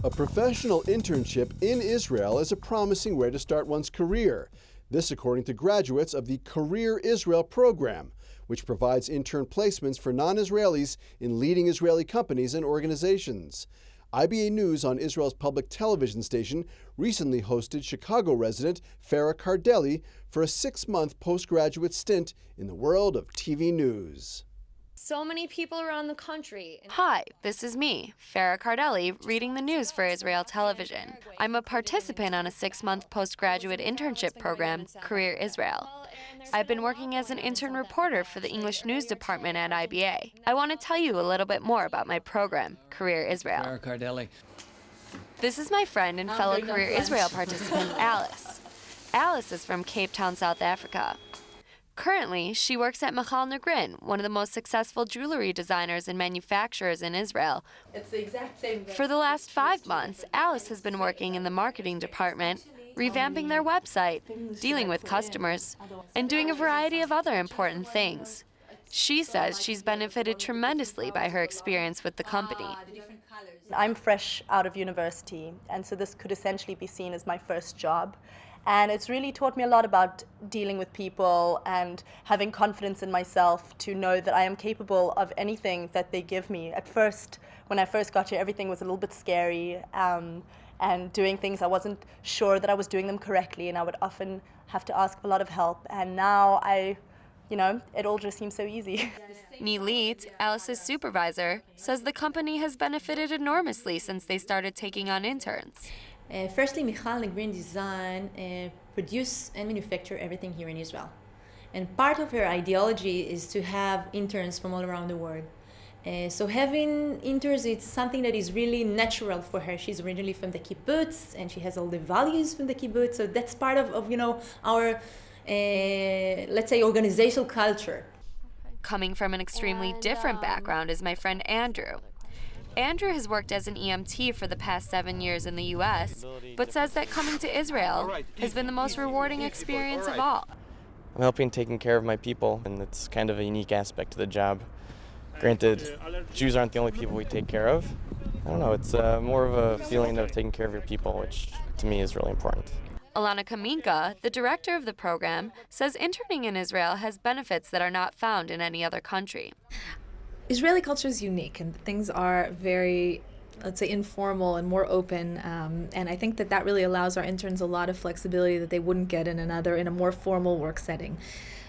A professional internship in Israel is a promising way to start one's career. This according to graduates of the Career Israel program, which provides intern placements for non-Israelis in leading Israeli companies and organizations. IBA News on Israel's public television station recently hosted Chicago resident Farah Kardelli for a 6-month postgraduate stint in the world of TV news. So many people around the country. Hi, this is me, Farah Kardelli, reading the news for Israel Television. I'm a participant on a 6-month postgraduate internship program, Career Israel. I've been working as an intern reporter for the English news department at IBA. I want to tell you a little bit more about my program, Career Israel. Farah Kardelli. This is my friend and fellow Career Israel participant, Alice. Alice is from Cape Town, South Africa. Currently, she works at Michal Negrin, one of the most successful jewelry designers and manufacturers in Israel. It's the exact same. For the last 5 months, Alice has been working in the marketing department, revamping their website, dealing with customers, and doing a variety of other important things. She says she's benefited tremendously by her experience with the company. I'm fresh out of university, and so this could essentially be seen as my first job. And it's really taught me a lot about dealing with people and having confidence in myself to know that I am capable of anything that they give me. At first, when I first got here, everything was a little bit scary, and doing things I wasn't sure that I was doing them correctly, and I would often have to ask for a lot of help. And now it all just seems so easy. Nilit, Alice's supervisor, says the company has benefited enormously since they started taking on interns. Firstly, Michal Negrin Design produce and manufacture everything here in Israel. And part of her ideology is to have interns from all around the world. So having interns, it's something that is really natural for her. She's originally from the kibbutz, and she has all the values from the kibbutz. So that's part of our, let's say, organizational culture. Coming from an extremely different background is my friend Andrew. Andrew has worked as an EMT for the past 7 years in the U.S., but says that coming to Israel has been the most rewarding experience of all. I'm helping taking care of my people, and it's kind of a unique aspect to the job. Granted, Jews aren't the only people we take care of. I don't know, it's more of a feeling of taking care of your people, which to me is really important. Alana Kaminka, the director of the program, says interning in Israel has benefits that are not found in any other country. Israeli culture is unique, and things are very, let's say, informal and more open, and I think that really allows our interns a lot of flexibility that they wouldn't get in a more formal work setting.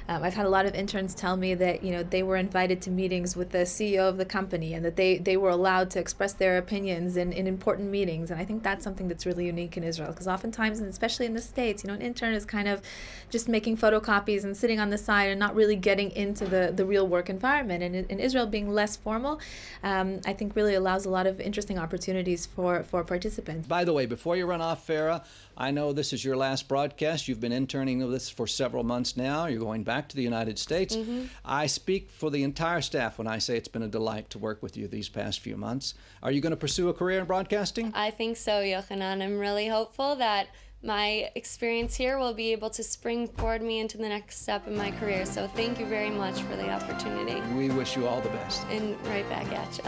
I've had a lot of interns tell me that they were invited to meetings with the CEO of the company, and that they were allowed to express their opinions in important meetings. And I think that's something that's really unique in Israel, because oftentimes, and especially in the States, an intern is kind of just making photocopies and sitting on the side and not really getting into the real work environment. And in Israel, being less formal, I think really allows a lot of interesting opportunities for participants. By the way, before you run off, Farah, I know this is your last broadcast. You've been interning with this for several months now. You're going back to the United States. Mm-hmm. I speak for the entire staff when I say it's been a delight to work with you these past few months. Are you going to pursue a career in broadcasting? I think so, Yochanan. I'm really hopeful that my experience here will be able to springboard me into the next step in my career. So thank you very much for the opportunity. We wish you all the best. And right back at you.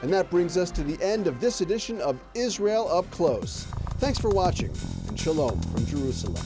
And that brings us to the end of this edition of Israel Up Close. Thanks for watching, and shalom from Jerusalem.